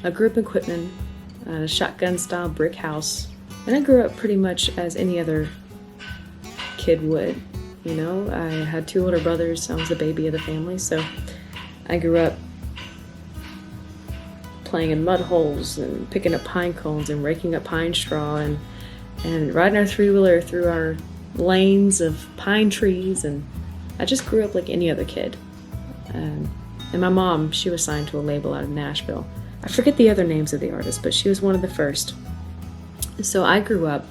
I grew up in Quitman, a shotgun-style brick house, and I grew up pretty much as any other kid would. You know, I had 2 older brothers. I was the baby of the family, so I grew up playing in mud holes and picking up pine cones and raking up pine straw and riding our 3-wheeler through our lanes of pine trees, and I just grew up like any other kid. And my mom, she was signed to a label out of Nashville. I forget the other names of the artists, but she was one of the first. So I grew up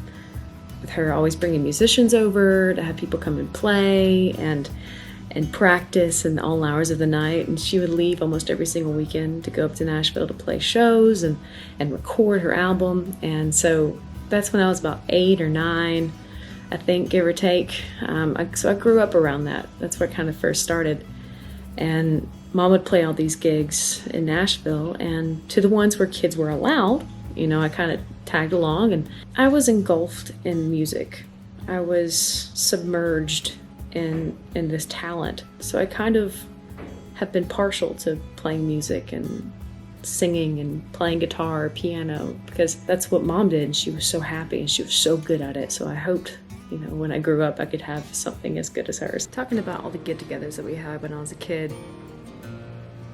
with her always bringing musicians over to have people come and play and practice in all hours of the night. And she would leave almost every single weekend to go up to Nashville to play shows and record her album. And so that's when I was about 8 or 9, I think, give or take. So I grew up around that. That's where it kind of first started. And Mom would play all these gigs in Nashville, and to the ones where kids were allowed, you know, I kind of tagged along, and I was engulfed in music. I was submerged in this talent. So I kind of have been partial to playing music and singing and playing guitar or piano, because that's what Mom did, and she was so happy and she was so good at it. So I hoped, you know, when I grew up I could have something as good as hers. Talking about all the get-togethers that we had when I was a kid,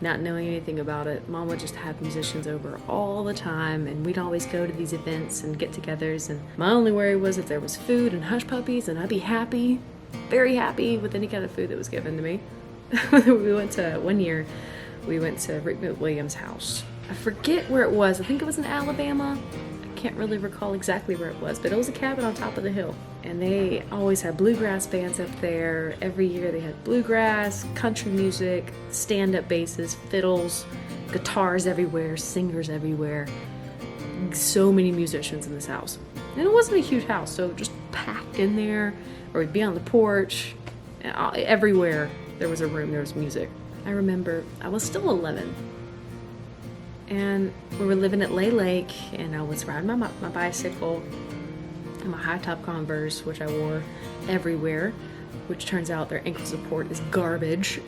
not knowing anything about it, Mom would just have musicians over all the time, and we'd always go to these events and get-togethers, and my only worry was if there was food and hush puppies, and I'd be happy, very happy with any kind of food that was given to me. One year we went to Rick McWilliams' house. I forget where it was. I think it was in Alabama. I can't really recall exactly where it was, but it was a cabin on top of the hill. And they always had bluegrass bands up there. Every year they had bluegrass, country music, stand-up basses, fiddles, guitars everywhere, singers everywhere. So many musicians in this house. And it wasn't a huge house, so just packed in there, or we'd be on the porch. Everywhere there was a room, there was music. I remember I was still 11, and we were living at Lay Lake, and I was riding my bicycle and my high-top Converse, which I wore everywhere, which turns out their ankle support is garbage.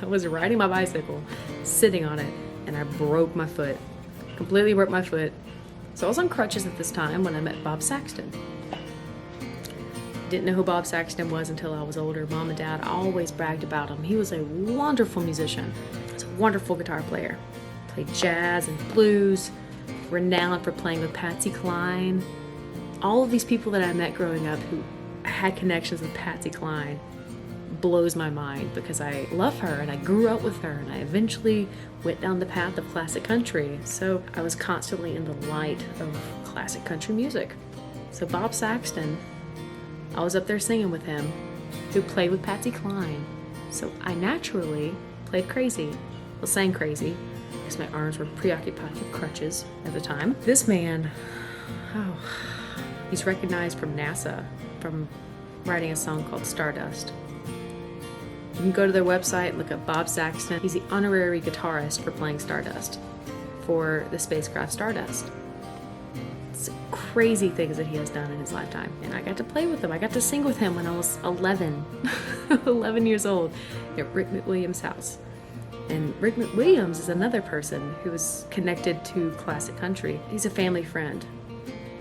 I was riding my bicycle, sitting on it, and I broke my foot, completely broke my foot. So I was on crutches at this time when I met Bob Saxton. Didn't know who Bob Saxton was until I was older. Mom and Dad always bragged about him. He was a wonderful musician. He was a wonderful guitar player. Played jazz and blues, renowned for playing with Patsy Cline. All of these people that I met growing up who had connections with Patsy Cline blows my mind, because I love her and I grew up with her, and I eventually went down the path of classic country. So I was constantly in the light of classic country music. So Bob Saxton, I was up there singing with him, who played with Patsy Cline. So I naturally played crazy. Well, sang crazy, because my arms were preoccupied with crutches at the time. This man, he's recognized from NASA, from writing a song called Stardust. You can go to their website, look up Bob Saxton. He's the honorary guitarist for playing Stardust for the spacecraft Stardust. It's crazy things that he has done in his lifetime. And I got to play with him. I got to sing with him when I was 11, 11 years old at Rick McWilliams' house. And Rick McWilliams is another person who is connected to classic country. He's a family friend.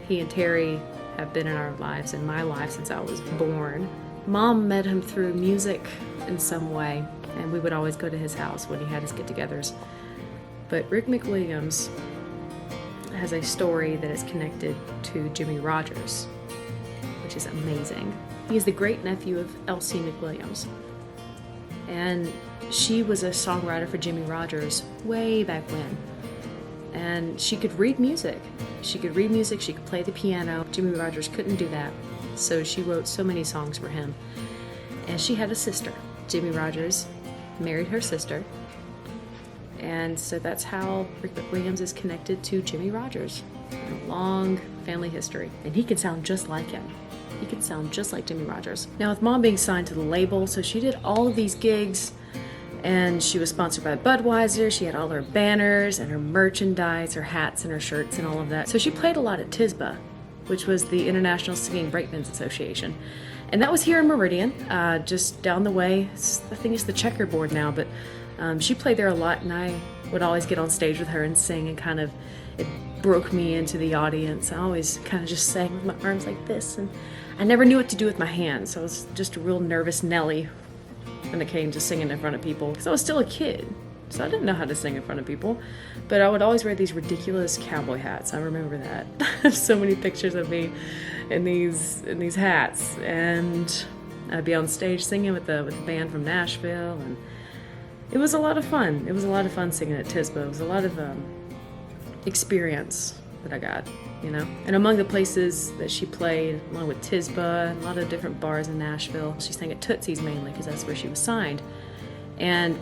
He and Terry have been in our lives, in my life, since I was born. Mom met him through music in some way, and we would always go to his house when he had his get-togethers. But Rick McWilliams has a story that is connected to Jimmie Rodgers, which is amazing. He is the great-nephew of Elsie McWilliams, and she was a songwriter for Jimmie Rodgers way back when. And she could read music. She could play the piano. Jimmie Rodgers couldn't do that, so she wrote so many songs for him. And she had a sister. Jimmie Rodgers married her sister, and so that's how Rick McWilliams is connected to Jimmie Rodgers. A long family history. And he can sound just like him. He can sound just like Jimmie Rodgers. Now, with Mom being signed to the label, so she did all of these gigs, and she was sponsored by Budweiser. She had all her banners and her merchandise, her hats and her shirts and all of that. So she played a lot at TSBA, which was the International Singing Brakemen's Association. And that was here in Meridian, just down the way. I think it's the checkerboard now, but she played there a lot, and I would always get on stage with her and sing, and kind of, it broke me into the audience. I always kind of just sang with my arms like this, and I never knew what to do with my hands, so I was just a real nervous Nelly when it came to singing in front of people, because I was still a kid, so I didn't know how to sing in front of people. But I would always wear these ridiculous cowboy hats. I remember that. I have so many pictures of me in these hats, and I'd be on stage singing with the band from Nashville, and it was a lot of fun. It was a lot of fun singing at TSBA. It was a lot of experience that I got, you know. And among the places that she played, along with TSBA, a lot of different bars in Nashville, she sang at Tootsie's mainly, because that's where she was signed. And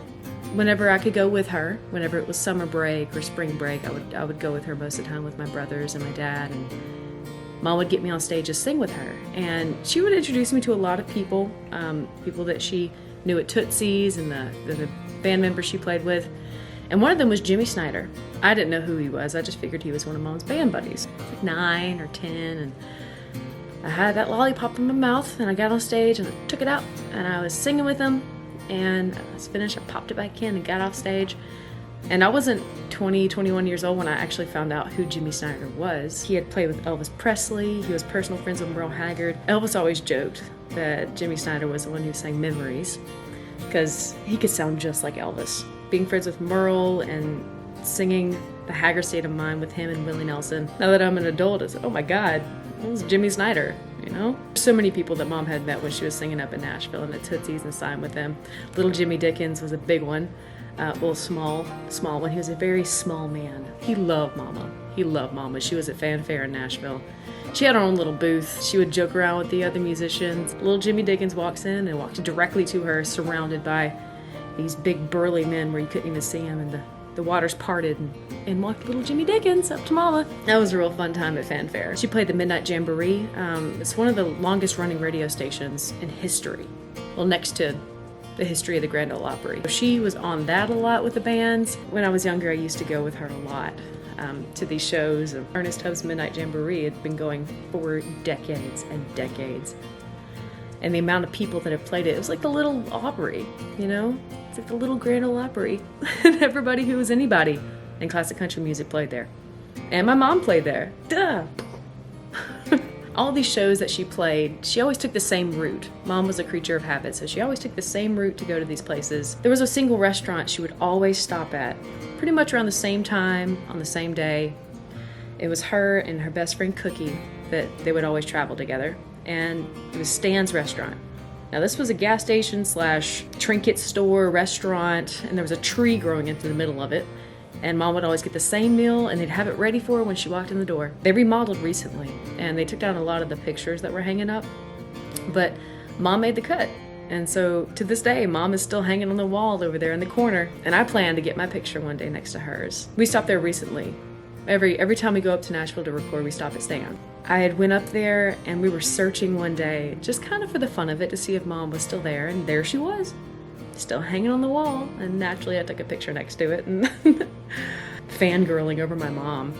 whenever I could go with her, whenever it was summer break or spring break, I would go with her most of the time with my brothers and my dad, and Mom would get me on stage to sing with her. And she would introduce me to a lot of people, people that she knew at Tootsie's and the band members she played with. And one of them was Jimmy Snyder. I didn't know who he was. I just figured he was one of Mom's band buddies. I was like 9 or 10, and I had that lollipop in my mouth, and I got on stage and I took it out, and I was singing with him, and I was finished. I popped it back in and got off stage. And I wasn't 20, 21 years old when I actually found out who Jimmy Snyder was. He had played with Elvis Presley. He was personal friends with Merle Haggard. Elvis always joked that Jimmy Snyder was the one who sang Memories, because he could sound just like Elvis. Being friends with Merle and singing The Haggard State of Mind with him and Willie Nelson. Now that I'm an adult, it's, oh my God, it was Jimmy Snyder, you know? So many people that Mom had met when she was singing up in Nashville and at Tootsie's and signed with them. Little Jimmy Dickens was a big one. Well, small one. He was a very small man. He loved Mama. He loved Mama. She was at Fanfare in Nashville. She had her own little booth. She would joke around with the other musicians. Little Jimmy Dickens walks in and walks directly to her, surrounded by these big burly men where you couldn't even see him, and the waters parted, and walked little Jimmy Dickens up to Mama. That was a real fun time at Fanfare. She played the Midnight Jamboree. It's one of the longest running radio stations in history. Well, next to the history of the Grand Ole Opry. She was on that a lot with the bands. When I was younger, I used to go with her a lot to these shows. Ernest Tubbs' Midnight Jamboree had been going for decades and decades. And the amount of people that have played it was like the little Opry, you know? It's like the little Grand Ole Opry. And everybody who was anybody in classic country music played there. And my mom played there. Duh! All these shows that she played, she always took the same route. Mom was a creature of habit, so she always took the same route to go to these places. There was a single restaurant she would always stop at, pretty much around the same time, on the same day. It was her and her best friend Cookie that they would always travel together. And it was Stan's Restaurant. Now this was a gas station / trinket store restaurant, and there was a tree growing into the middle of it. And Mom would always get the same meal, and they'd have it ready for her when she walked in the door. They remodeled recently, and they took down a lot of the pictures that were hanging up, but Mom made the cut. And so to this day, Mom is still hanging on the wall over there in the corner, and I plan to get my picture one day next to hers. We stopped there recently. Every time we go up to Nashville to record, we stop at Stan. I had went up there, and we were searching one day, just kind of for the fun of it, to see if Mom was still there, and there she was, still hanging on the wall. And naturally, I took a picture next to it, and fangirling over my mom.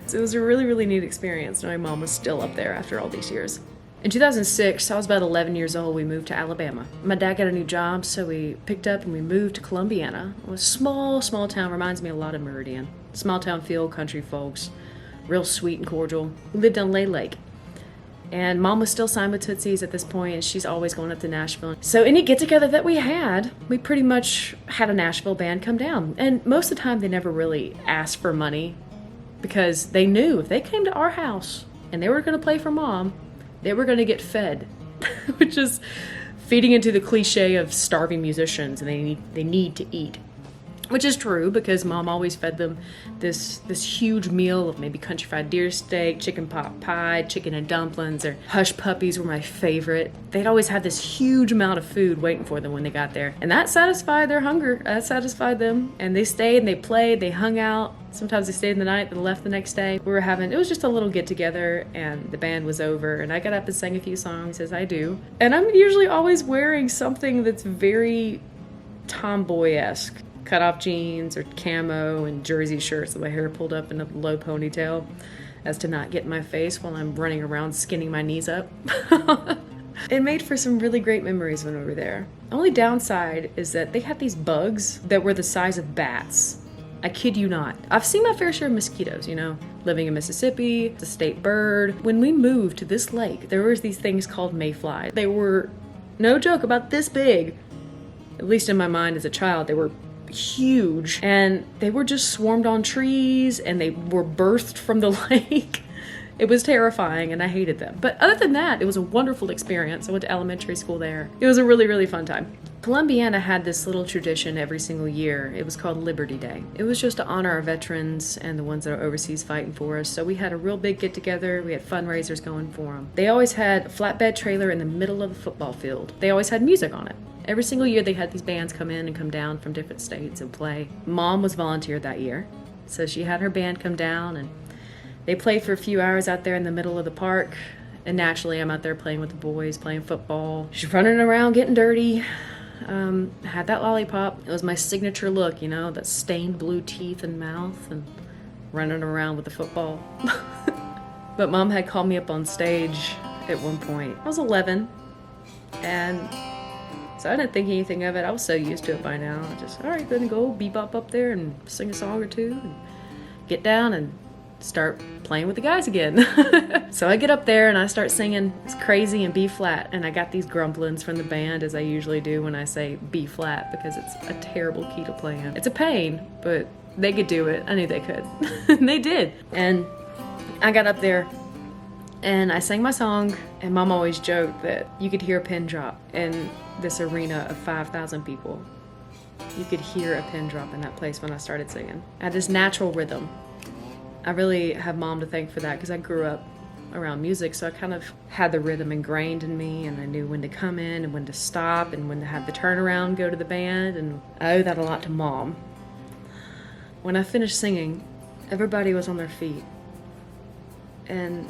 So it was a really, really neat experience knowing Mom was still up there after all these years. In 2006, I was about 11 years old, we moved to Alabama. My dad got a new job, so we picked up and we moved to Columbiana. It was a small town, reminds me a lot of Meridian. Small town feel, country folks, real sweet and cordial. We lived on Lay Lake. And Mom was still signed with Tootsie's at this point, and she's always going up to Nashville. So any get-together that we had, we pretty much had a Nashville band come down. And most of the time, they never really asked for money, because they knew if they came to our house and they were going to play for Mom, they were going to get fed, which is feeding into the cliche of starving musicians, and they need to eat. Which is true, because Mom always fed them this huge meal of maybe country fried deer steak, chicken pot pie, chicken and dumplings, or hush puppies were my favorite. They'd always have this huge amount of food waiting for them when they got there. And that satisfied their hunger. That satisfied them. And they stayed and they played, they hung out. Sometimes they stayed in the night, then left the next day. It was just a little get together, and the band was over, and I got up and sang a few songs, as I do. And I'm usually always wearing something that's very tomboy-esque. Cut-off jeans or camo and jersey shirts with my hair pulled up in a low ponytail as to not get in my face while I'm running around skinning my knees up. It made for some really great memories when we were there. Only downside is that they had these bugs that were the size of bats. I kid you not. I've seen my fair share of mosquitoes, living in Mississippi, it's a state bird. When we moved to this lake, there was these things called mayflies. They were, no joke, about this big. At least in my mind as a child, they were huge. And they were just swarmed on trees and they were birthed from the lake. It was terrifying and I hated them. But other than that, it was a wonderful experience. I went to elementary school there. It was a really, really fun time. Columbiana had this little tradition every single year. It was called Liberty Day. It was just to honor our veterans and the ones that are overseas fighting for us. So we had a real big get together. We had fundraisers going for them. They always had a flatbed trailer in the middle of the football field. They always had music on it. Every single year they had these bands come in and come down from different states and play. Mom was volunteered that year. So she had her band come down and they played for a few hours out there in the middle of the park. And naturally I'm out there playing with the boys, playing football. She's running around getting dirty. Had that lollipop. It was my signature look, that stained blue teeth and mouth and running around with the football. But Mom had called me up on stage at one point. I was 11 and so I didn't think anything of it. I was so used to it by now. I just, all right, gonna go bebop up there and sing a song or two and get down and start playing with the guys again. So I get up there and I start singing It's Crazy in B flat, and I got these grumblings from the band, as I usually do when I say B flat, because it's a terrible key to play in. It's a pain, but they could do it. I knew they could. And they did. And I got up there and I sang my song, and Mom always joked that you could hear a pin drop in this arena of 5,000 people. You could hear a pin drop in that place when I started singing. I had this natural rhythm. I really have Mom to thank for that because I grew up around music, so I kind of had the rhythm ingrained in me, and I knew when to come in and when to stop and when to have the turnaround go to the band, and I owe that a lot to Mom. When I finished singing, everybody was on their feet, and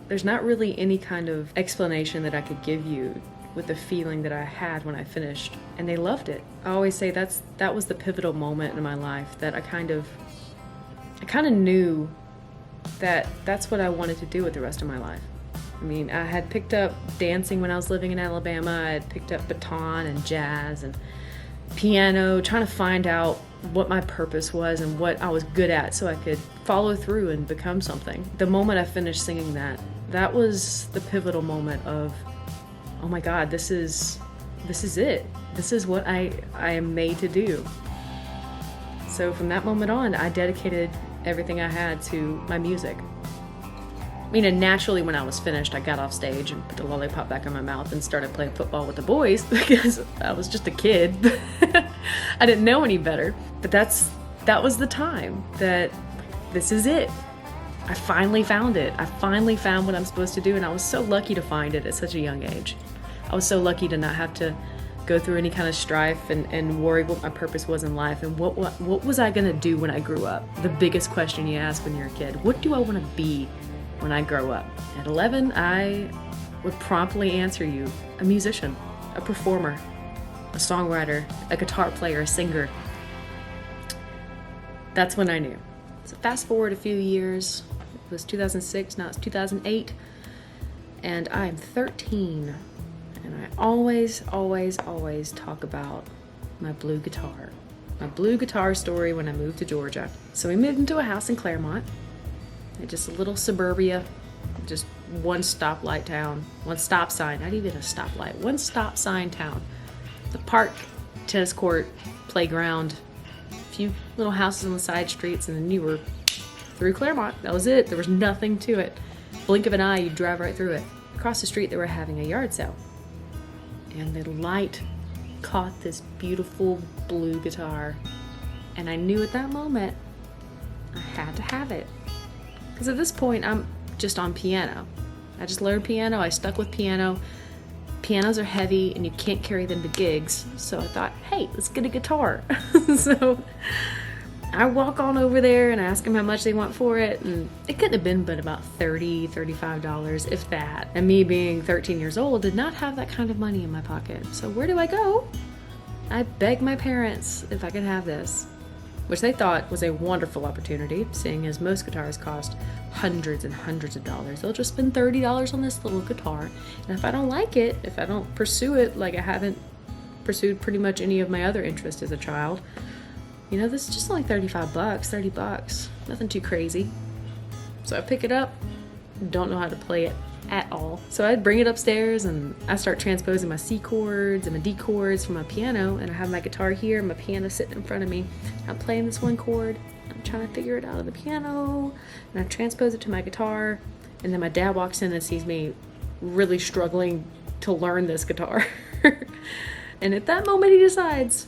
there's not really any kind of explanation that I could give you with the feeling that I had when I finished, and they loved it. I always say that was the pivotal moment in my life that I kind of knew that that's what I wanted to do with the rest of my life. I mean, I had picked up dancing when I was living in Alabama. I had picked up baton and jazz and piano, trying to find out what my purpose was and what I was good at so I could follow through and become something. The moment I finished singing that was the pivotal moment of, oh my God, this is it. This is what I am made to do. So from that moment on, I dedicated everything I had to my music. I mean, and naturally when I was finished, I got off stage and put the lollipop back in my mouth and started playing football with the boys because I was just a kid. I didn't know any better. But that was the time that this is it. I finally found it. I finally found what I'm supposed to do, and I was so lucky to find it at such a young age. I was so lucky to not have to go through any kind of strife and worry what my purpose was in life and what was I gonna do when I grew up. The biggest question you ask when you're a kid, what do I want to be when I grow up? At 11, I would promptly answer you, a musician, a performer, a songwriter, a guitar player, a singer. That's when I knew. So fast forward a few years, it was 2006, now it's 2008, and I'm 13. And I always talk about my blue guitar. My blue guitar story when I moved to Georgia. So we moved into a house in Claremont. It's just a little suburbia, just one stoplight town, one stop sign, not even a stoplight, one stop sign town. The park, tennis court, playground, a few little houses on the side streets, and then you were through Claremont. That was it. There was nothing to it. Blink of an eye, you'd drive right through it. Across the street, they were having a yard sale. And the light caught this beautiful blue guitar. And I knew at that moment I had to have it. Because at this point, I'm just on piano. I just learned piano. I stuck with piano. Pianos are heavy and you can't carry them to gigs. So I thought, hey, let's get a guitar. So I walk on over there and ask them how much they want for it, and it couldn't have been but about $30, $35, if that. And me being 13 years old did not have that kind of money in my pocket. So where do I go? I begged my parents if I could have this. which they thought was a wonderful opportunity, seeing as most guitars cost hundreds and hundreds of dollars. They'll just spend $30 on this little guitar, and if I don't like it, if I don't pursue it like I haven't pursued pretty much any of my other interests as a child, you know, this is just only 35 bucks, 30 bucks, nothing too crazy. So I pick it up, don't know how to play it at all. So I'd bring it upstairs and I start transposing my C chords and my D chords from my piano, and I have my guitar here and my piano sitting in front of me. I'm playing this one chord, I'm trying to figure it out on the piano, and I transpose it to my guitar, and then my dad walks in and sees me really struggling to learn this guitar. And at that moment he decides,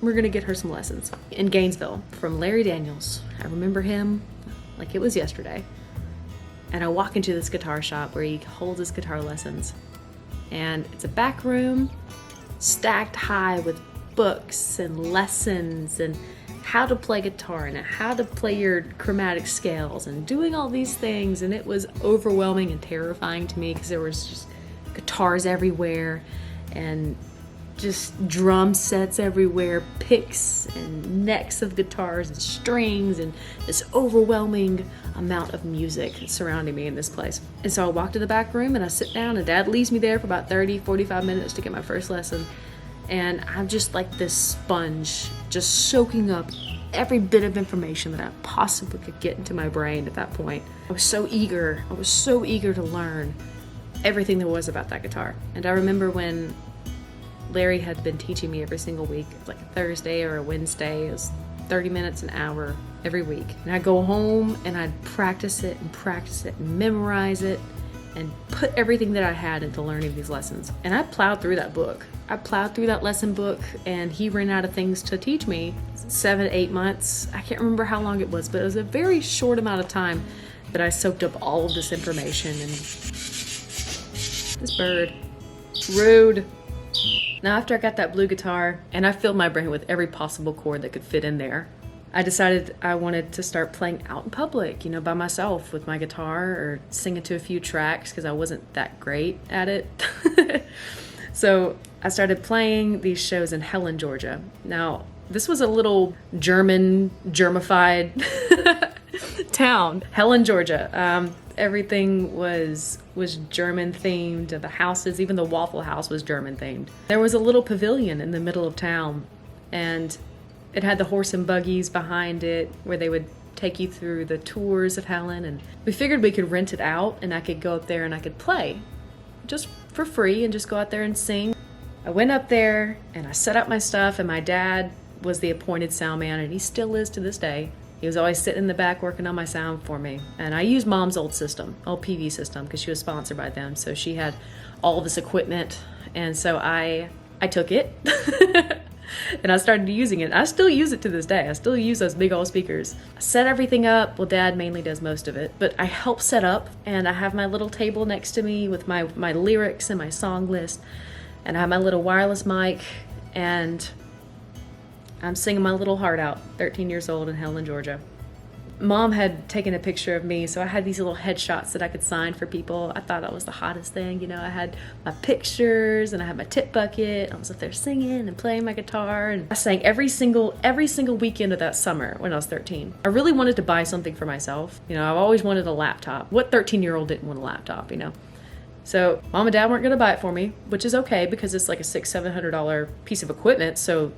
we're gonna get her some lessons. In Gainesville, from Larry Daniels. I remember him like it was yesterday. And I walk into this guitar shop where he holds his guitar lessons. And it's a back room stacked high with books and lessons and how to play guitar and how to play your chromatic scales and doing all these things. And it was overwhelming and terrifying to me because there was just guitars everywhere and just drum sets everywhere, picks and necks of guitars and strings, and this overwhelming amount of music surrounding me in this place. And so I walk to the back room and I sit down, and Dad leaves me there for about 30-45 minutes to get my first lesson. And I'm just like this sponge, just soaking up every bit of information that I possibly could get into my brain at that point. I was so eager to learn everything there was about that guitar. And I remember when Larry had been teaching me every single week, like a Thursday or a Wednesday. It was 30 minutes, an hour every week. And I'd go home and I'd practice it and memorize it and put everything that I had into learning these lessons. And I plowed through that book. I plowed through that lesson book, and he ran out of things to teach me. 7-8 months. I can't remember how long it was, but it was a very short amount of time that I soaked up all of this information. And this bird, rude. Now, after I got that blue guitar and I filled my brain with every possible chord that could fit in there, I decided I wanted to start playing out in public, you know, by myself with my guitar or singing to a few tracks because I wasn't that great at it. So I started playing these shows in Helen, Georgia. Now, this was a little Germified town, Helen, Georgia. Everything was German themed. The houses, even the Waffle House, was German themed. There was a little pavilion in the middle of town, and it had the horse and buggies behind it where they would take you through the tours of Helen. And we figured we could rent it out, and I could go up there and I could play just for free and just go out there and sing. I went up there and I set up my stuff, and my dad was the appointed sound man, and he still is to this day. He was always sitting in the back working on my sound for me. And I used Mom's old PV system, because she was sponsored by them. So she had all this equipment. And so I took it and I started using it. I still use it to this day. I still use those big old speakers. I set everything up. Well, Dad mainly does most of it, but I help set up, and I have my little table next to me with my lyrics and my song list. And I have my little wireless mic, and I'm singing my little heart out, 13 years old in Helen, Georgia. Mom had taken a picture of me, so I had these little headshots that I could sign for people. I thought I was the hottest thing, you know. I had my pictures, and I had my tip bucket. I was up there singing and playing my guitar, and I sang every single weekend of that summer when I was 13. I really wanted to buy something for myself. You know, I've always wanted a laptop. What 13-year-old didn't want a laptop, you know? So Mom and Dad weren't going to buy it for me, which is okay because it's like a $600-700 piece of equipment, so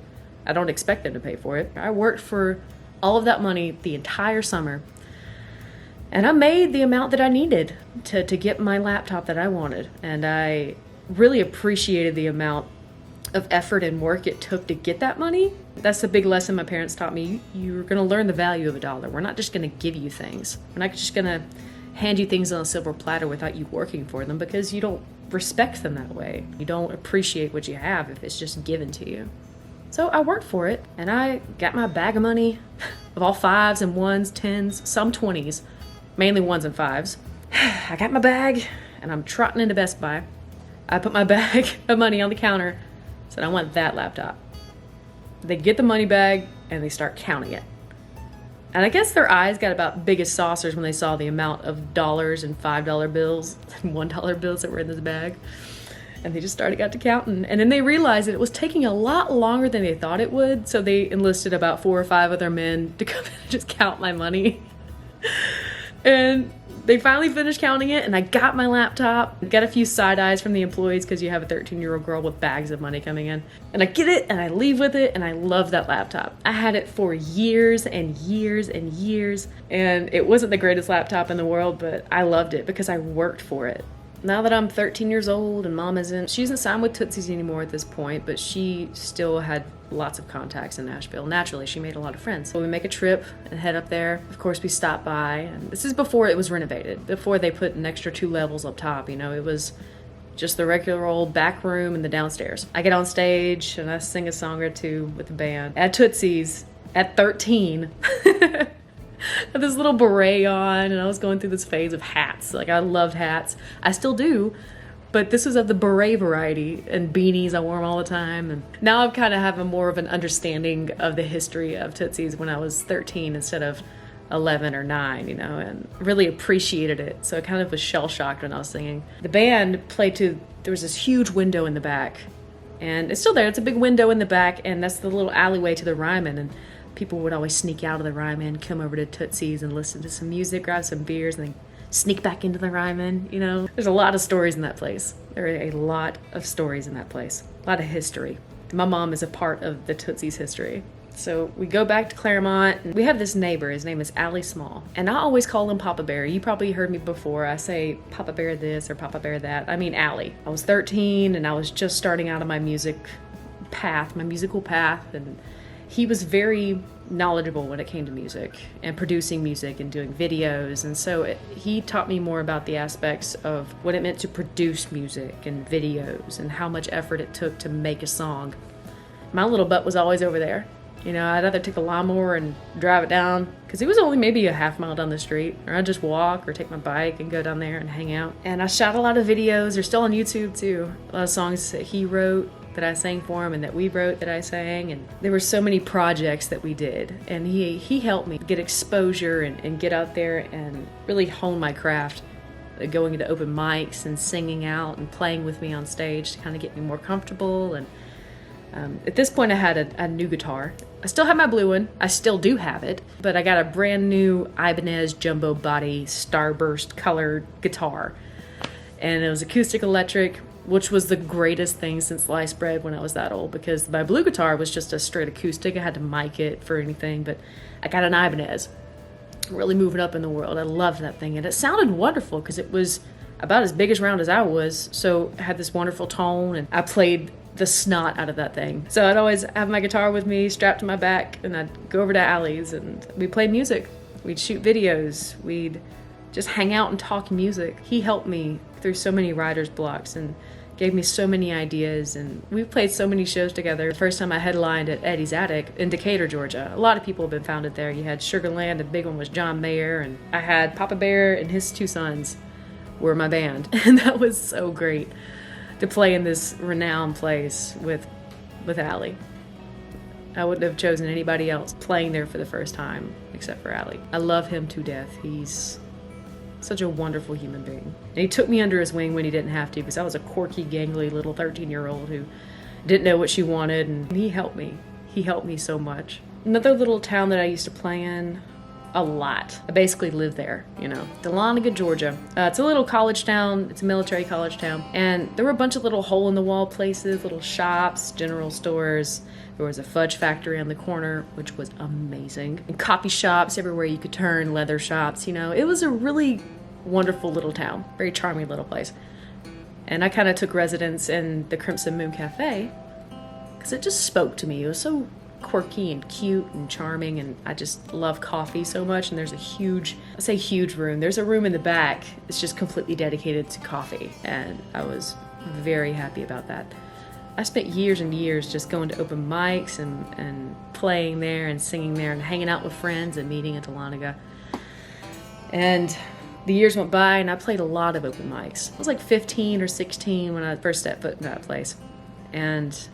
I don't expect them to pay for it. I worked for all of that money the entire summer, and I made the amount that I needed to get my laptop that I wanted. And I really appreciated the amount of effort and work it took to get that money. That's a big lesson my parents taught me. You're going to learn the value of a dollar. We're not just going to give you things. We're not just going to hand you things on a silver platter without you working for them, because you don't respect them that way. You don't appreciate what you have if it's just given to you. So I worked for it, and I got my bag of money of all 5s and 1s, 10s, some 20s, mainly 1s and 5s. I got my bag, and I'm trotting into Best Buy. I put my bag of money on the counter, said I want that laptop. They get the money bag, and they start counting it. And I guess their eyes got about big as saucers when they saw the amount of dollars and $5 bills and $1 bills that were in this bag. And they just got to counting. And then they realized that it was taking a lot longer than they thought it would. So they enlisted about 4 or 5 other men to come in and just count my money. And they finally finished counting it, and I got my laptop. Got a few side eyes from the employees because you have a 13-year-old girl with bags of money coming in. And I get it, and I leave with it, and I love that laptop. I had it for years and years and years, and it wasn't the greatest laptop in the world, but I loved it because I worked for it. Now that I'm 13 years old and Mom she isn't signed with Tootsie's anymore at this point, but she still had lots of contacts in Nashville. Naturally, she made a lot of friends. So we make a trip and head up there. Of course, we stop by. And this is before it was renovated, before they put an extra 2 levels up top. You know, it was just the regular old back room and the downstairs. I get on stage and I sing a song or two with the band. At Tootsie's, at 13, I had this little beret on, and I was going through this phase of hats. Like, I loved hats. I still do, but this was of the beret variety, and beanies. I wore them all the time. And now I've kind of have more of an understanding of the history of Tootsie's when I was 13 instead of 11 or 9, you know, and really appreciated it. So I kind of was shell-shocked when I was singing. The band played there was this huge window in the back, and it's still there. It's a big window in the back, and that's the little alleyway to the Ryman, and people would always sneak out of the Ryman, come over to Tootsie's and listen to some music, grab some beers, and then sneak back into the Ryman, you know. There's a lot of stories in that place. There are a lot of stories in that place. A lot of history. My mom is a part of the Tootsie's history. So we go back to Claremont, and we have this neighbor. His name is Allie Small. And I always call him Papa Bear. You probably heard me before. I say Papa Bear this or Papa Bear that. I mean Allie. I was 13, and I was just starting out on my musical path, and he was very knowledgeable when it came to music and producing music and doing videos. And so he taught me more about the aspects of what it meant to produce music and videos and how much effort it took to make a song. My little butt was always over there. You know, I'd either take a lawnmower and drive it down, because it was only maybe a half mile down the street, or I'd just walk or take my bike and go down there and hang out. And I shot a lot of videos. They're still on YouTube too. A lot of songs that he wrote that I sang for him, and that we wrote that I sang. And there were so many projects that we did, and he helped me get exposure and get out there and really hone my craft, going into open mics and singing out and playing with me on stage to kind of get me more comfortable. And at this point I had a new guitar. I still have my blue one. I still do have it, but I got a brand new Ibanez jumbo body starburst colored guitar, and it was acoustic electric, which was the greatest thing since sliced bread when I was that old, because my blue guitar was just a straight acoustic. I had to mic it for anything, but I got an Ibanez. Really moving up in the world. I loved that thing, and it sounded wonderful because it was about as big as round as I was, so it had this wonderful tone, and I played the snot out of that thing. So I'd always have my guitar with me strapped to my back, and I'd go over to Allie's and we'd play music. We'd shoot videos. We'd just hang out and talk music. He helped me through so many writer's blocks and gave me so many ideas, and we played so many shows together. The first time I headlined at Eddie's Attic in Decatur, Georgia. A lot of people have been founded there. You had Sugarland, the big one was John Mayer, and I had Papa Bear and his 2 sons were my band. And that was so great to play in this renowned place with Allie. I wouldn't have chosen anybody else playing there for the first time except for Allie. I love him to death. He's such a wonderful human being. And he took me under his wing when he didn't have to, because I was a quirky, gangly little 13-year-old who didn't know what she wanted, and he helped me. He helped me so much. Another little town that I used to play in a lot. I basically lived there, you know. Dahlonega, Georgia. It's a little college town. It's a military college town. And there were a bunch of little hole-in-the-wall places, little shops, general stores. There was a fudge factory on the corner, which was amazing. And coffee shops everywhere you could turn, leather shops, you know. It was a really wonderful little town. Very charming little place. And I kind of took residence in the Crimson Moon Cafe because it just spoke to me. It was so quirky and cute and charming, and I just love coffee so much. And there's a huge, I say huge room, there's a room in the back that's just completely dedicated to coffee, and I was very happy about that. I spent years and years just going to open mics and playing there and singing there and hanging out with friends and meeting at Dahlonega. And the years went by, and I played a lot of open mics. I was like 15 or 16 when I first stepped foot in that place. And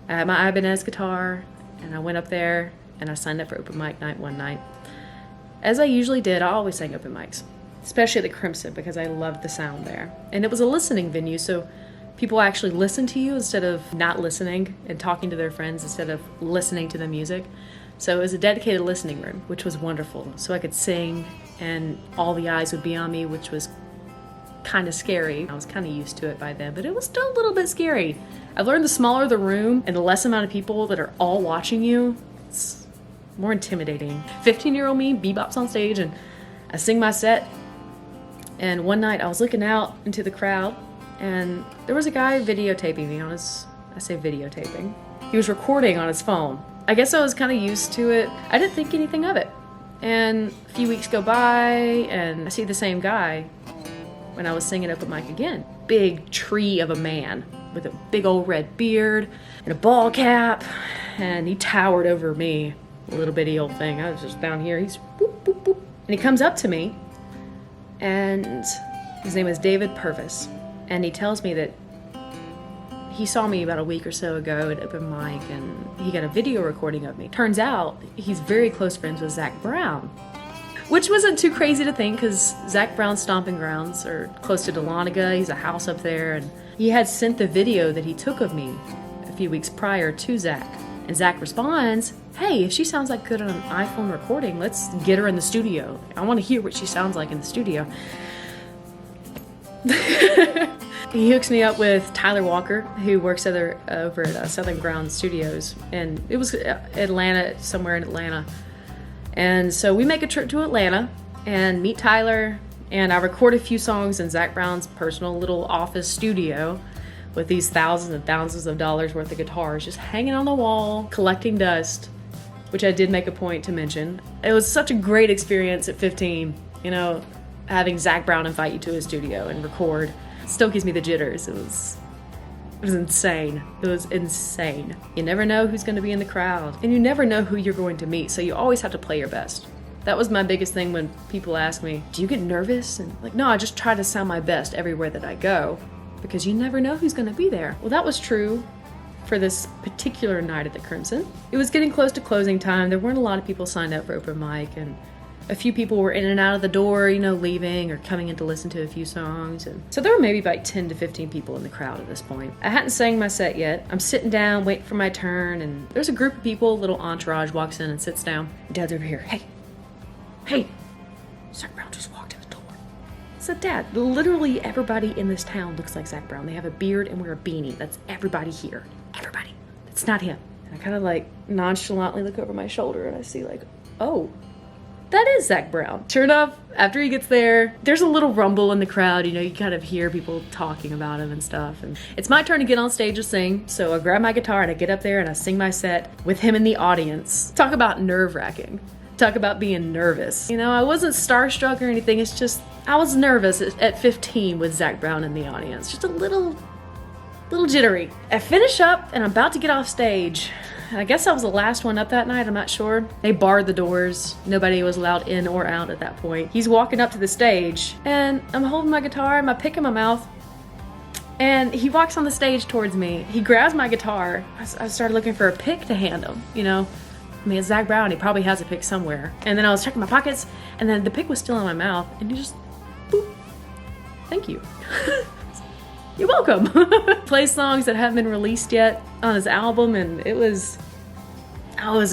I had my Ibanez guitar, and I went up there and I signed up for open mic night one night. As I usually did, I always sang open mics, especially at the Crimson, because I loved the sound there. And it was a listening venue, so people actually listen to you instead of not listening and talking to their friends instead of listening to the music. So it was a dedicated listening room, which was wonderful. So I could sing and all the eyes would be on me, which was kind of scary. I was kind of used to it by then, but it was still a little bit scary. I've learned the smaller the room and the less amount of people that are all watching you, it's more intimidating. 15-year-old me bebops on stage and I sing my set. And one night I was looking out into the crowd and there was a guy videotaping me on his, I say videotaping, he was recording on his phone. I guess I was kind of used to it. I didn't think anything of it. And a few weeks go by and I see the same guy when I was singing open mic again. Big tree of a man with a big old red beard and a ball cap, and he towered over me, a little bitty old thing. I was just down here, he's boop, boop, boop. And he comes up to me, and his name is David Purvis, and he tells me that he saw me about a week or so ago at open mic, and he got a video recording of me. Turns out he's very close friends with Zach Brown, which wasn't too crazy to think because Zach Brown's stomping grounds are close to Dahlonega. He's a house up there, and he had sent the video that he took of me a few weeks prior to Zach. And Zach responds, "Hey, if she sounds like good on an iPhone recording, let's get her in the studio. I want to hear what she sounds like in the studio." He hooks me up with Tyler Walker, who works over at Southern Ground Studios, and it was Atlanta, somewhere in Atlanta. And so we make a trip to Atlanta and meet Tyler, and I record a few songs in Zach Brown's personal little office studio with these thousands and thousands of dollars worth of guitars just hanging on the wall, collecting dust, which I did make a point to mention. It was such a great experience at 15, you know, having Zach Brown invite you to his studio and record. Still gives me the jitters. It was insane. It was insane. You never know who's going to be in the crowd, and you never know who you're going to meet, so you always have to play your best. That was my biggest thing when people ask me, do you get nervous? And like, no, I just try to sound my best everywhere that I go, because you never know who's going to be there. Well, that was true for this particular night at the Crimson. It was getting close to closing time. There weren't a lot of people signed up for open mic, and a few people were in and out of the door, you know, leaving or coming in to listen to a few songs. And so there were maybe about 10 to 15 people in the crowd at this point. I hadn't sang my set yet. I'm sitting down, waiting for my turn, and there's a group of people, a little entourage walks in and sits down. Dad's over here. Hey, Zach Brown just walked in the door. I said, Dad, literally everybody in this town looks like Zach Brown. They have a beard and wear a beanie. That's everybody here. Everybody. That's not him. And I kind of like nonchalantly look over my shoulder and I see like, oh, that is Zach Brown. Sure enough, after he gets there, there's a little rumble in the crowd. You know, you kind of hear people talking about him and stuff. And it's my turn to get on stage to sing. So I grab my guitar and I get up there and I sing my set with him in the audience. Talk about nerve-wracking. Talk about being nervous. You know, I wasn't starstruck or anything. It's just, I was nervous at 15 with Zach Brown in the audience. Just a little jittery. I finish up and I'm about to get off stage. I guess I was the last one up that night, I'm not sure. They barred the doors. Nobody was allowed in or out at that point. He's walking up to the stage and I'm holding my guitar, my pick in my mouth, and he walks on the stage towards me. He grabs my guitar. I started looking for a pick to hand him, you know. I mean, it's Zach Brown, he probably has a pick somewhere. And then I was checking my pockets and then the pick was still in my mouth and he just, boop, thank you. You're welcome. Play songs that haven't been released yet on his album, and it was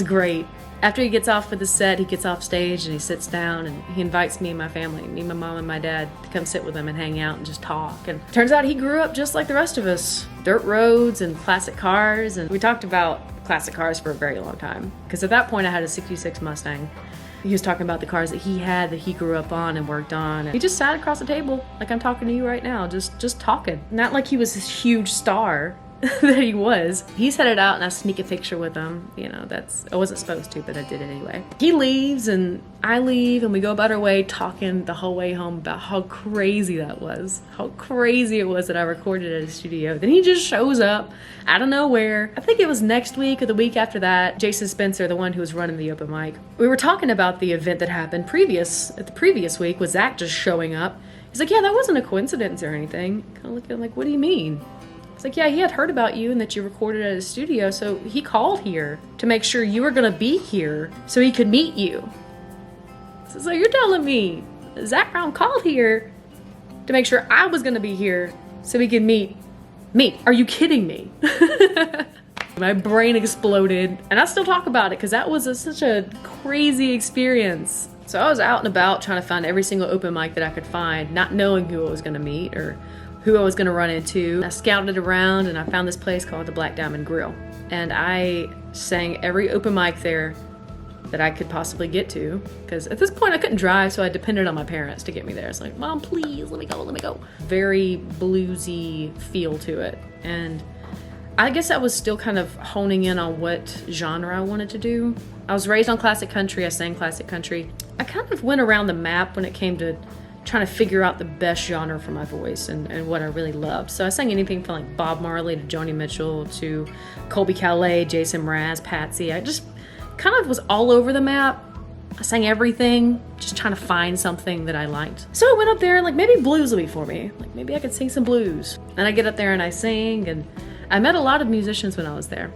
great. After he gets off with the set, he gets off stage and he sits down and he invites me and my family, me, my mom and my dad, to come sit with him and hang out and just talk. And turns out he grew up just like the rest of us. Dirt roads and classic cars, and we talked about classic cars for a very long time. Because at that point I had a 66 Mustang. He was talking about the cars that he grew up on and worked on. And he just sat across the table like I'm talking to you right now, just talking. Not like he was this huge star that he was. He's headed out and I sneak a picture with him. You know, I wasn't supposed to, but I did it anyway. He leaves and I leave and we go about our way talking the whole way home about how crazy that was. How crazy it was that I recorded at a studio. Then he just shows up out of nowhere. I think it was next week or the week after that. Jason Spencer, the one who was running the open mic. We were talking about the event that happened the previous week with Zach just showing up. He's like, yeah, that wasn't a coincidence or anything. Kind of looking at him like, what do you mean? It's like, yeah, he had heard about you and that you recorded at his studio, so he called here to make sure you were going to be here so he could meet you. So you're telling me Zach Brown called here to make sure I was going to be here so he could meet Me, are you kidding me? My brain exploded, and I still talk about it because that was such a crazy experience. So I was out and about trying to find every single open mic that I could find, not knowing who I was gonna meet or who I was gonna run into. I scouted around and I found this place called the Black Diamond Grill. And I sang every open mic there that I could possibly get to, because at this point I couldn't drive, so I depended on my parents to get me there. It's like, Mom, please, let me go. Very bluesy feel to it. And I guess I was still kind of honing in on what genre I wanted to do. I was raised on classic country, I sang classic country. I kind of went around the map when it came to trying to figure out the best genre for my voice and what I really loved. So I sang anything from like Bob Marley to Joni Mitchell to Colby Calais, Jason Mraz, Patsy. I just kind of was all over the map. I sang everything, just trying to find something that I liked. So I went up there, like maybe blues will be for me. Like maybe I could sing some blues. And I get up there and I sing, and I met a lot of musicians when I was there.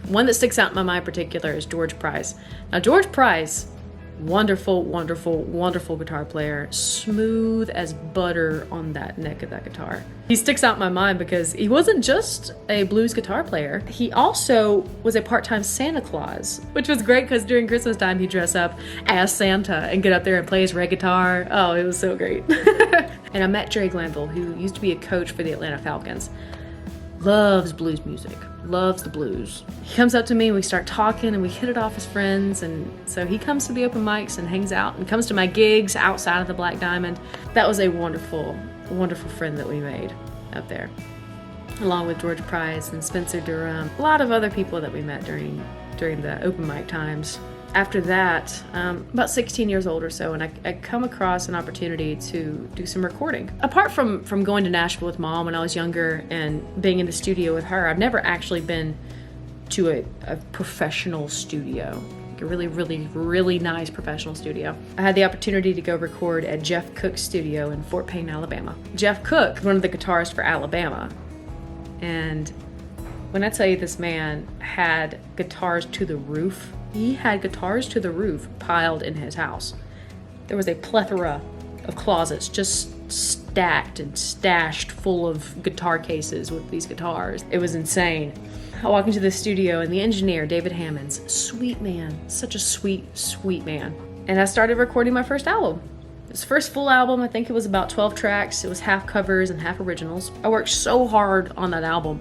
One that sticks out in my mind in particular is George Price. Now George Price, wonderful, wonderful, wonderful guitar player, smooth as butter on that neck of that guitar. He sticks out in my mind because he wasn't just a blues guitar player. He also was a part-time Santa Claus, which was great because during Christmas time he'd dress up as Santa and get up there and play his red guitar. Oh, it was so great. And I met Jerry Glanville, who used to be a coach for the Atlanta Falcons. Loves blues music, loves the blues. He comes up to me and we start talking and we hit it off as friends, and so he comes to the open mics and hangs out and comes to my gigs outside of the Black Diamond. That was a wonderful, wonderful friend that we made up there, along with George Price and Spencer Durham, a lot of other people that we met during the open mic times. After that, about 16 years old or so, and I come across an opportunity to do some recording. Apart from going to Nashville with Mom when I was younger and being in the studio with her, I've never actually been to a professional studio, like a really, really, really nice professional studio. I had the opportunity to go record at Jeff Cook's studio in Fort Payne, Alabama. Jeff Cook, one of the guitarists for Alabama, and when I tell you this man had guitars to the roof, he had guitars to the roof piled in his house. There was a plethora of closets just stacked and stashed full of guitar cases with these guitars. It was insane. I walk into the studio and the engineer, David Hammonds, sweet man, such a sweet, sweet man. And I started recording my first album. His first full album, I think it was about 12 tracks. It was half covers and half originals. I worked so hard on that album.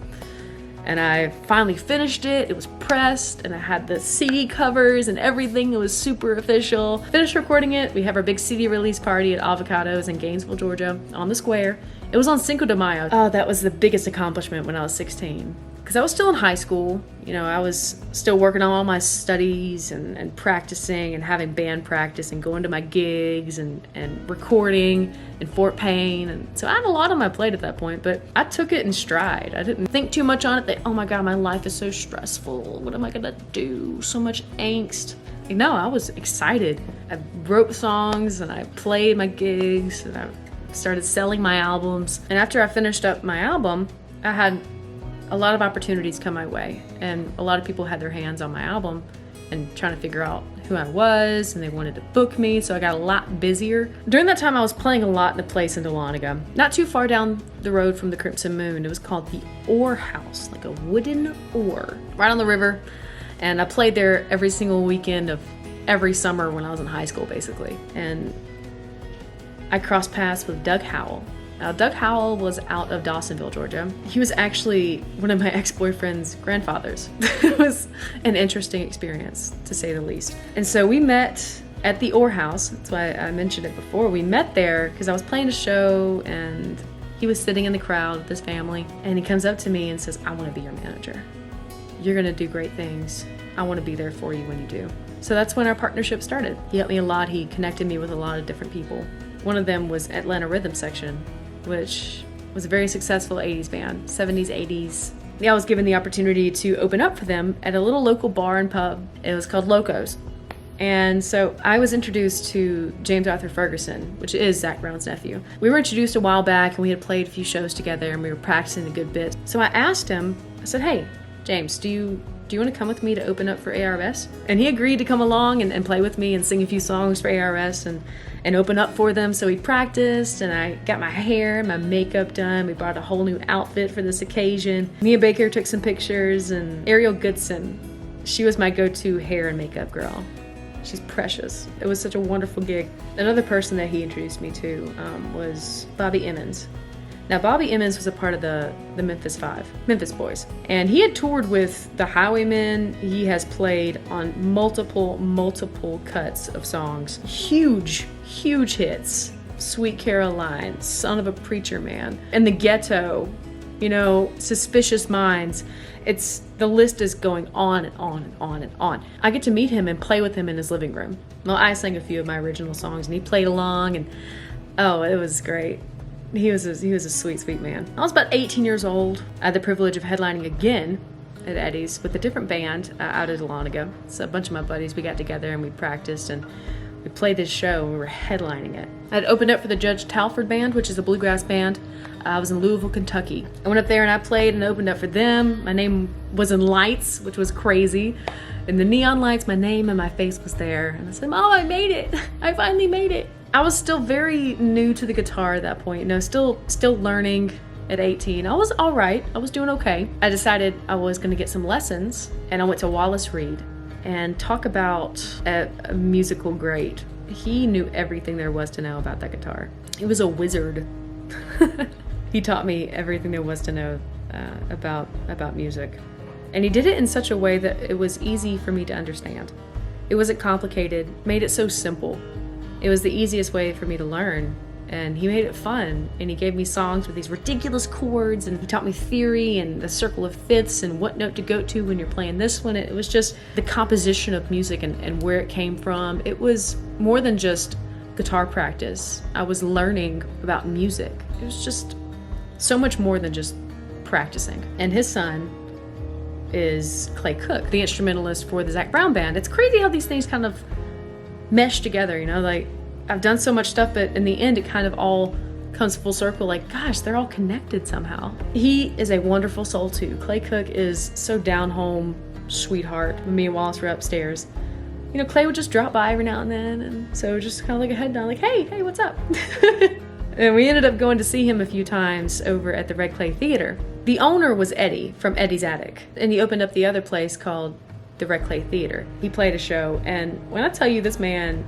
And I finally finished it. It was pressed, and I had the CD covers and everything. It was super official. Finished recording it. We have our big CD release party at Avocados in Gainesville, Georgia, on the square. It was on Cinco de Mayo. Oh, that was the biggest accomplishment when I was 16. Because I was still in high school. You know, I was still working on all my studies and practicing and having band practice and going to my gigs and recording in Fort Payne. And so I had a lot on my plate at that point, but I took it in stride. I didn't think too much on it that, oh my God, my life is so stressful. What am I gonna do? So much angst. No, I was excited. I wrote songs and I played my gigs and I started selling my albums. And after I finished up my album, I had a lot of opportunities come my way, and a lot of people had their hands on my album and trying to figure out who I was, and they wanted to book me, so I got a lot busier. During that time, I was playing a lot in a place in Dahlonega, not too far down the road from the Crimson Moon. It was called the Oar House, like a wooden oar, right on the river, and I played there every single weekend of every summer when I was in high school, basically. And I crossed paths with Doug Howell. Now, Doug Howell was out of Dawsonville, Georgia. He was actually one of my ex-boyfriend's grandfathers. It was an interesting experience, to say the least. And so we met at the Oar House. That's why I mentioned it before. We met there because I was playing a show and he was sitting in the crowd with his family. And he comes up to me and says, I want to be your manager. You're going to do great things. I want to be there for you when you do. So that's when our partnership started. He helped me a lot. He connected me with a lot of different people. One of them was Atlanta Rhythm Section, which was a very successful 80s band, 70s, 80s. Yeah, I was given the opportunity to open up for them at a little local bar and pub. It was called Locos. And so I was introduced to James Arthur Ferguson, which is Zach Brown's nephew. We were introduced a while back and we had played a few shows together and we were practicing a good bit. So I asked him, I said, hey, James, do you want to come with me to open up for ARS? And he agreed to come along and play with me and sing a few songs for ARS and open up for them. So we practiced, and I got my hair and my makeup done. We bought a whole new outfit for this occasion. Mia Baker took some pictures, and Ariel Goodson, she was my go-to hair and makeup girl. She's precious. It was such a wonderful gig. Another person that he introduced me to was Bobby Emmons. Now, Bobby Emmons was a part of the Memphis Boys. And he had toured with the Highwaymen. He has played on multiple cuts of songs. Huge hits. Sweet Caroline, Son of a Preacher Man, and The Ghetto, Suspicious Minds. The list is going on and on and on and on. I get to meet him and play with him in his living room. Well, I sang a few of my original songs, and he played along, and it was great. He was a sweet man. I was about 18 years old. I had the privilege of headlining again at Eddie's with a different band out at Dahlonega. So a bunch of my buddies, we got together and we practiced and we played this show and we were headlining it. I had opened up for the Judge Talford Band, which is a bluegrass band. I was in Louisville, Kentucky. I went up there and I played and opened up for them. My name was in lights, which was crazy. In the neon lights, my name and my face was there. And I said, "Mom, I made it. I finally made it." I was still very new to the guitar at that point. Still learning at 18. I was all right. I was doing okay. I decided I was going to get some lessons, and I went to Wallace Reed. And talk about a musical great. He knew everything there was to know about that guitar. He was a wizard. He taught me everything there was to know about music. And he did it in such a way that it was easy for me to understand. It wasn't complicated, made it so simple. It was the easiest way for me to learn. And he made it fun, and he gave me songs with these ridiculous chords, and he taught me theory and the circle of fifths and what note to go to when you're playing this one. It was just the composition of music and where it came from. It was more than just guitar practice. I was learning about music. It was just so much more than just practicing. And his son is Clay Cook, the instrumentalist for the Zac Brown Band. It's crazy how these things kind of mesh together, like I've done so much stuff, but in the end, it kind of all comes full circle. Like, gosh, they're all connected somehow. He is a wonderful soul too. Clay Cook is so down home, sweetheart. When me and Wallace were upstairs, Clay would just drop by every now and then, and so just kind of like a head down, like, hey, what's up? And we ended up going to see him a few times over at the Red Clay Theater. The owner was Eddie from Eddie's Attic, and he opened up the other place called the Red Clay Theater. He played a show, and when I tell you this man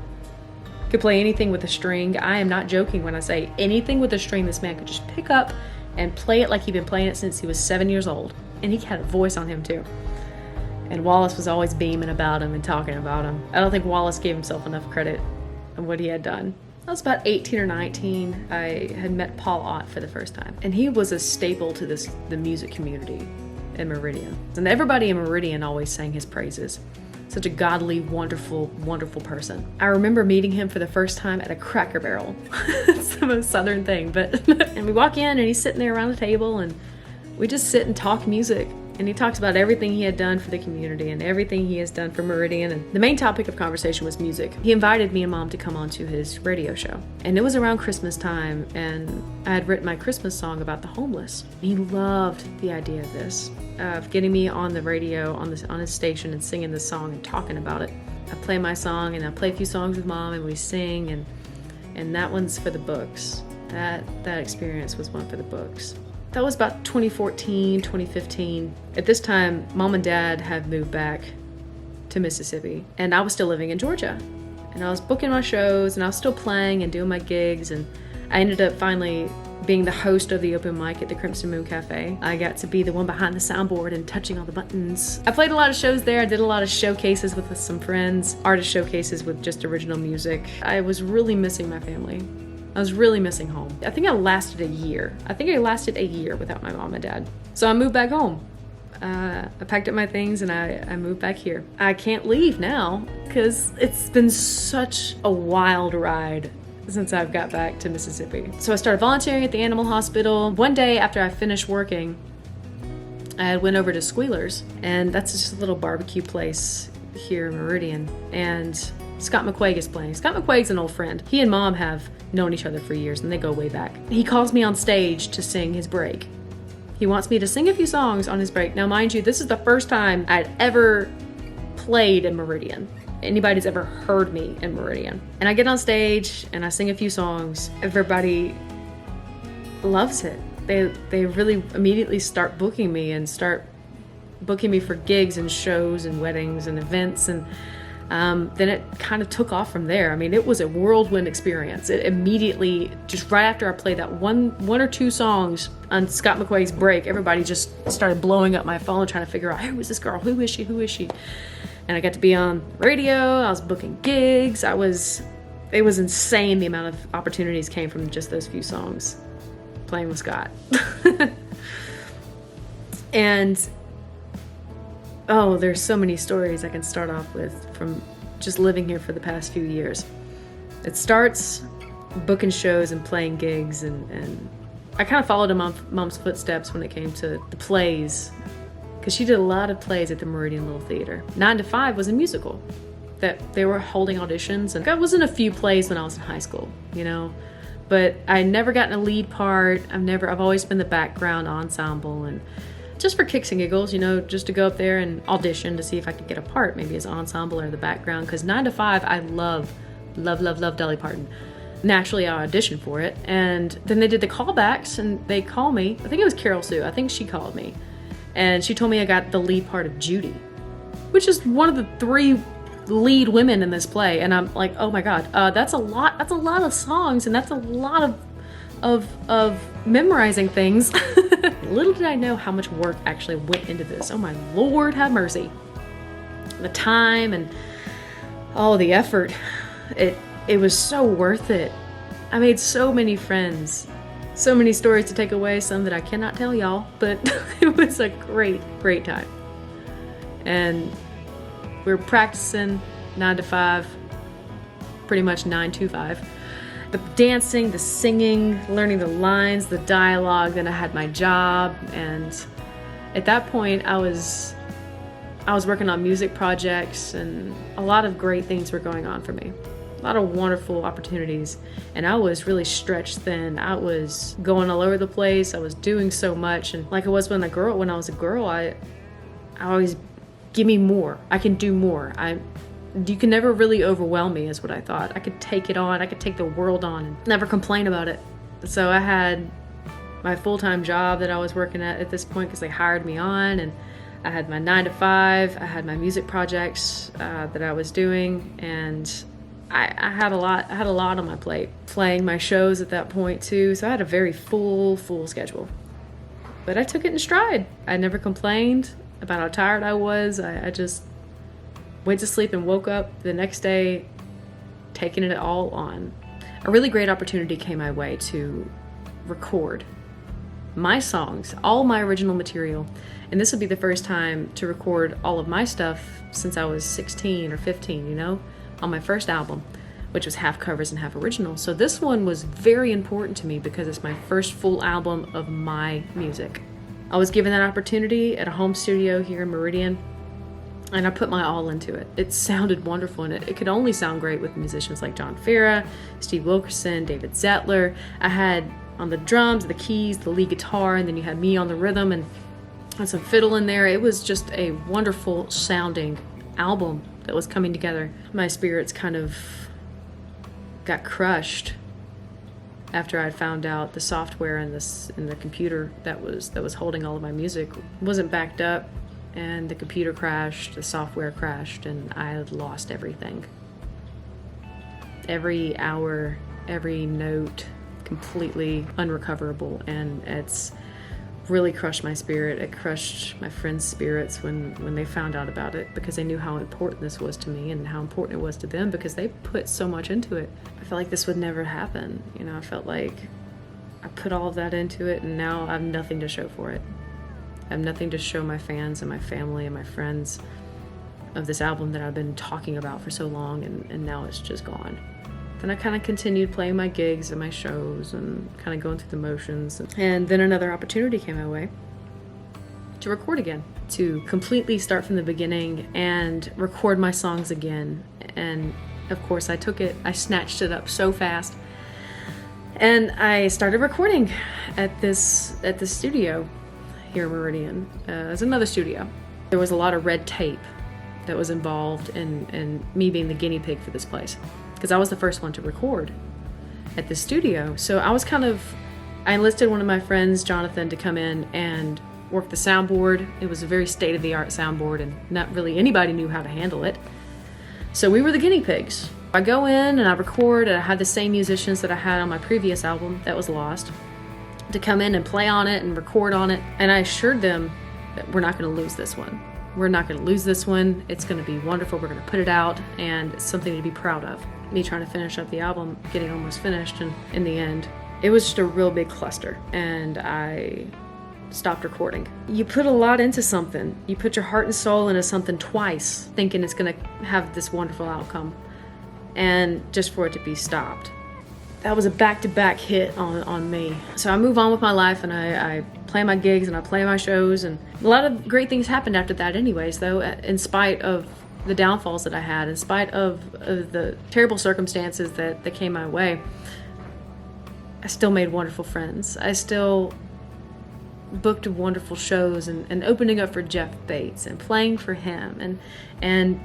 could play anything with a string, I am not joking when I say anything with a string this man could just pick up and play it like he'd been playing it since he was 7 years old. And he had a voice on him too. And Wallace was always beaming about him and talking about him. I don't think Wallace gave himself enough credit on what he had done. I was about 18 or 19. I had met Paul Ott for the first time. And he was a staple to the music community in Meridian. And everybody in Meridian always sang his praises. Such a godly, wonderful person. I remember meeting him for the first time at a Cracker Barrel. It's the most southern thing, but and we walk in and he's sitting there around the table and we just sit and talk music. And he talks about everything he had done for the community and everything he has done for Meridian. And the main topic of conversation was music. He invited me and Mom to come on to his radio show. And it was around Christmas time, and I had written my Christmas song about the homeless. He loved the idea of this, of getting me on the radio on his station and singing this song and talking about it. I play my song and I play a few songs with Mom and we sing, and that one's for the books. That experience was one for the books. That was about 2014, 2015. At this time, Mom and Dad had moved back to Mississippi, and I was still living in Georgia. And I was booking my shows, and I was still playing and doing my gigs, and I ended up finally being the host of the open mic at the Crimson Moon Cafe. I got to be the one behind the soundboard and touching all the buttons. I played a lot of shows there. I did a lot of showcases with some friends, artist showcases with just original music. I was really missing my family. I was really missing home. I think I lasted a year. Without my mom and dad. So I moved back home. I packed up my things and I moved back here. I can't leave now because it's been such a wild ride since I've got back to Mississippi. So I started volunteering at the animal hospital. One day after I finished working, I went over to Squealers, and that's just a little barbecue place here in Meridian. And Scott McQuaig is playing. Scott McQuaig's an old friend. He and Mom have known each other for years, and they go way back. He calls me on stage to sing his break. He wants me to sing a few songs on his break. Now, mind you, this is the first time I'd ever played in Meridian. Anybody's ever heard me in Meridian. And I get on stage and I sing a few songs. Everybody loves it. They really immediately start booking me for gigs and shows and weddings and events, and then it kind of took off from there. I mean, it was a whirlwind experience. It immediately, just right after I played that one or two songs on Scott McQuaid's break, everybody just started blowing up my phone trying to figure out, who is this girl? Who is she? And I got to be on radio. I was booking gigs. It was insane the amount of opportunities came from just those few songs playing with Scott. And there's so many stories I can start off with from just living here for the past few years. It starts booking shows and playing gigs, and I kind of followed in Mom's footsteps when it came to the plays, because she did a lot of plays at the Meridian Little Theater. 9 to 5 was a musical that they were holding auditions, and I was in a few plays when I was in high school, but I never gotten a lead part. I've always been the background ensemble, and just for kicks and giggles, just to go up there and audition to see if I could get a part, maybe as ensemble or the background, because 9 to 5, I love Dolly Parton. Naturally, I auditioned for it, and then they did the callbacks, and they called me. I think it was Carol Sue. I think she called me, and she told me I got the lead part of Judy, which is one of the 3 lead women in this play. And I'm like, oh my God, that's a lot of songs, and that's a lot of memorizing things. Little did I know how much work actually went into this. Oh my Lord, have mercy. The time and the effort. It was so worth it. I made so many friends, so many stories to take away, some that I cannot tell y'all, but it was a great time. And we were practicing 9 to 5, pretty much 9 to 5. The dancing, the singing, learning the lines, the dialogue. Then I had my job, and at that point I was working on music projects, and a lot of great things were going on for me. A lot of wonderful opportunities, and I was really stretched thin. I was going all over the place. I was doing so much, and like I was when I was a girl, I always, give me more. I can do more. You can never really overwhelm me, is what I thought. I could take it on. I could take the world on and never complain about it. So I had my full-time job that I was working at this point, because they hired me on, and I had my 9 to 5. I had my music projects that I was doing, and I had a lot on my plate. Playing my shows at that point too, so I had a very full schedule. But I took it in stride. I never complained about how tired I was. I just went to sleep and woke up the next day taking it all on. A really great opportunity came my way to record my songs, all my original material. And this would be the first time to record all of my stuff since I was 16 or 15, on my first album, which was half covers and half original. So this one was very important to me because it's my first full album of my music. I was given that opportunity at a home studio here in Meridian, and I put my all into it. It sounded wonderful, and it could only sound great with musicians like John Farah, Steve Wilkerson, David Zettler. I had on the drums, the keys, the lead guitar, and then you had me on the rhythm and some fiddle in there. It was just a wonderful sounding album that was coming together. My spirits kind of got crushed after I found out the software in the computer that was holding all of my music wasn't backed up, and the computer crashed, the software crashed, and I had lost everything. Every hour, every note, completely unrecoverable, and it's really crushed my spirit. It crushed my friends' spirits when they found out about it, because they knew how important this was to me and how important it was to them, because they put so much into it. I felt like this would never happen. I felt like I put all of that into it, and now I have nothing to show for it. I have nothing to show my fans and my family and my friends of this album that I've been talking about for so long, and now it's just gone. Then I kind of continued playing my gigs and my shows and kind of going through the motions. And then another opportunity came my way to record again, to completely start from the beginning and record my songs again. And of course I snatched it up so fast. And I started recording at this studio. here in Meridian. It's another studio. There was a lot of red tape that was involved in me being the guinea pig for this place, because I was the first one to record at the studio. So I enlisted one of my friends, Jonathan, to come in and work the soundboard. It was a very state-of-the-art soundboard, and not really anybody knew how to handle it. So we were the guinea pigs. I go in and I record, and I had the same musicians that I had on my previous album that was lost to come in and play on it and record on it. And I assured them that we're not going to lose this one. We're not going to lose this one. It's going to be wonderful. We're going to put it out, and it's something to be proud of. Me trying to finish up the album, getting almost finished, and in the end, it was just a real big cluster, and I stopped recording. You put a lot into something. You put your heart and soul into something twice, thinking it's going to have this wonderful outcome, and just for it to be stopped. That was a back-to-back hit on me. So I move on with my life, and I play my gigs and I play my shows, and a lot of great things happened after that anyways, though, in spite of the downfalls that I had, in spite of the terrible circumstances that came my way. I still made wonderful friends. I still booked wonderful shows and opening up for Jeff Bates and playing for him. And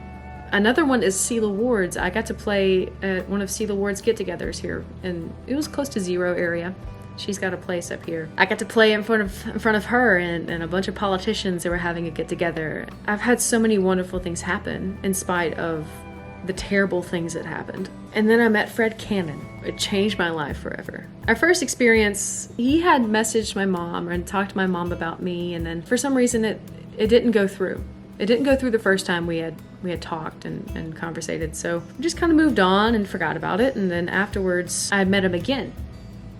another one is Celia Ward's. I got to play at one of Celia Ward's get-togethers here, and it was close to Zero area. She's got a place up here. I got to play in front of her and a bunch of politicians that were having a get-together. I've had so many wonderful things happen in spite of the terrible things that happened. And then I met Fred Cannon. It changed my life forever. Our first experience, he had messaged my mom and talked to my mom about me, and then for some reason it didn't go through. It didn't go through the first time we had talked and conversated, so I just kind of moved on and forgot about it. And then afterwards, I met him again.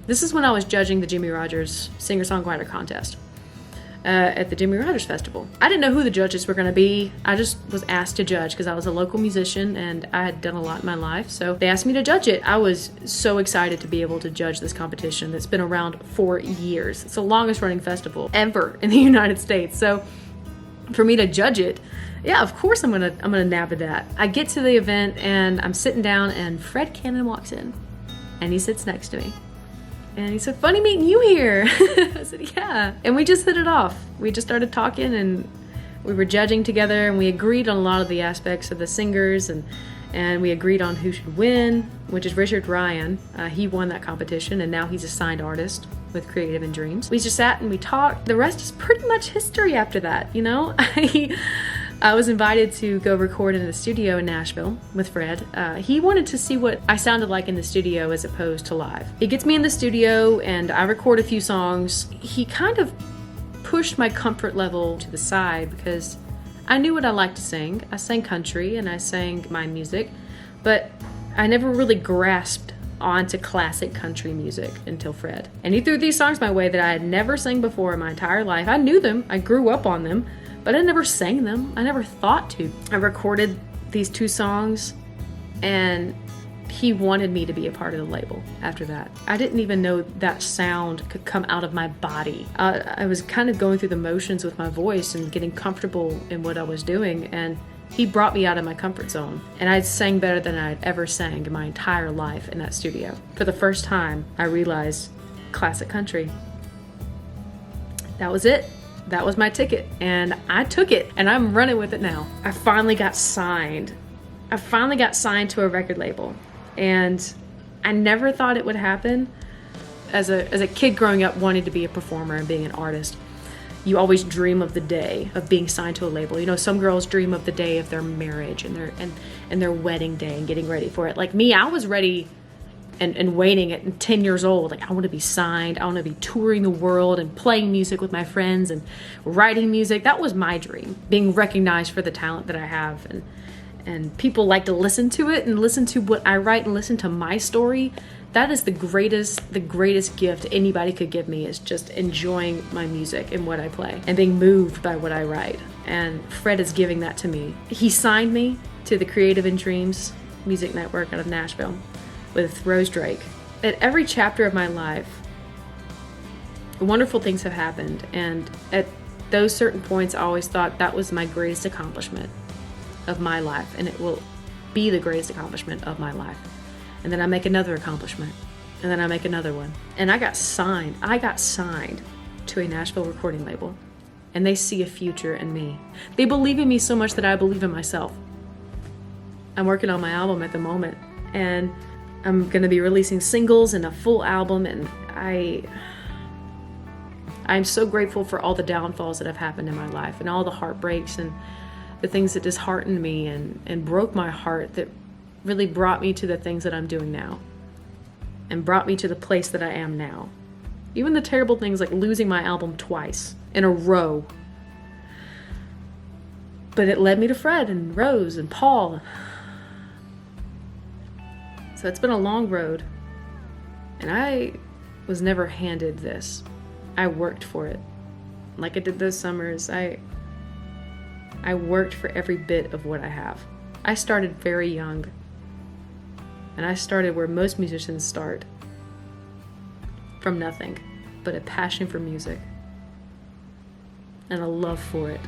This is when I was judging the Jimmie Rodgers singer-songwriter contest at the Jimmie Rodgers Festival. I didn't know who the judges were going to be. I just was asked to judge because I was a local musician and I had done a lot in my life. So they asked me to judge it. I was so excited to be able to judge this competition that's been around for years. It's the longest running festival ever in the United States. So for me to judge it, yeah, of course I'm gonna nab at that. I get to the event and I'm sitting down, and Fred Cannon walks in and he sits next to me. And he said, "Funny meeting you here." I said, "Yeah." And we just hit it off. We just started talking, and we were judging together, and we agreed on a lot of the aspects of the singers, and we agreed on who should win, which is Richard Ryan. He won that competition, and now he's a signed artist with Creative in Dreams. We just sat and we talked. The rest is pretty much history after that, you know? I was invited to go record in the studio in Nashville with Fred. He wanted to see what I sounded like in the studio as opposed to live. He gets me in the studio and I record a few songs. He kind of pushed my comfort level to the side because I knew what I liked to sing. I sang country and I sang my music, but I never really grasped onto classic country music until Fred. And he threw these songs my way that I had never sang before in my entire life. I knew them, I grew up on them, but I never sang them. I never thought to. I recorded these 2 songs and he wanted me to be a part of the label after that. I didn't even know that sound could come out of my body. I was kind of going through the motions with my voice and getting comfortable in what I was doing, and he brought me out of my comfort zone. And I sang better than I'd ever sang in my entire life in that studio. For the first time, I realized classic country. That was it. That was my ticket, and I took it, and I'm running with it now. I finally got signed. To a record label, and I never thought it would happen. As a kid growing up wanting to be a performer and being an artist, you always dream of the day of being signed to a label. You know, some girls dream of the day of their marriage and their wedding day and getting ready for it. Like me, I was ready and waiting at 10 years old. Like, I want to be signed. I want to be touring the world and playing music with my friends and writing music. That was my dream, being recognized for the talent that I have. And people like to listen to it and listen to what I write and listen to my story. That is the greatest gift anybody could give me, is just enjoying my music and what I play and being moved by what I write. And Fred is giving that to me. He signed me to the Creative in Dreams Music Network out of Nashville with Rose Drake. At every chapter of my life, wonderful things have happened. And at those certain points, I always thought that was my greatest accomplishment of my life, and it will be the greatest accomplishment of my life. And then I make another accomplishment, and then I make another one. And I got signed to a Nashville recording label and they see a future in me. They believe in me so much that I believe in myself. I'm working on my album at the moment, and I'm going to be releasing singles and a full album, and I'm so grateful for all the downfalls that have happened in my life and all the heartbreaks and the things that disheartened me and broke my heart, that really brought me to the things that I'm doing now and brought me to the place that I am now. Even the terrible things like losing my album twice in a row. But it led me to Fred and Rose and Paul. So it's been a long road, and I was never handed this. I worked for it. Like I did those summers, I worked for every bit of what I have. I started very young, and I started where most musicians start, from nothing but a passion for music and a love for it.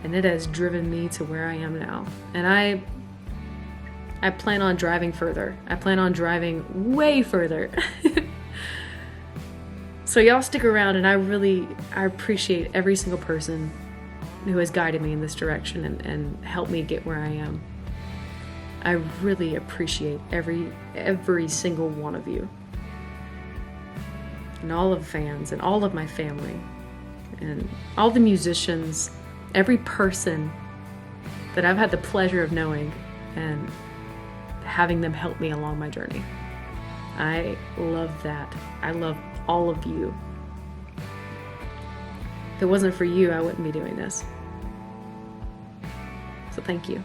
And it has driven me to where I am now. And I plan on driving further. I plan on driving way further. So y'all stick around, and I appreciate every single person who has guided me in this direction and helped me get where I am. I really appreciate every single one of you. And all of the fans and all of my family and all the musicians, every person that I've had the pleasure of knowing and having them help me along my journey. I love that. I love all of you. If it wasn't for you, I wouldn't be doing this. So thank you.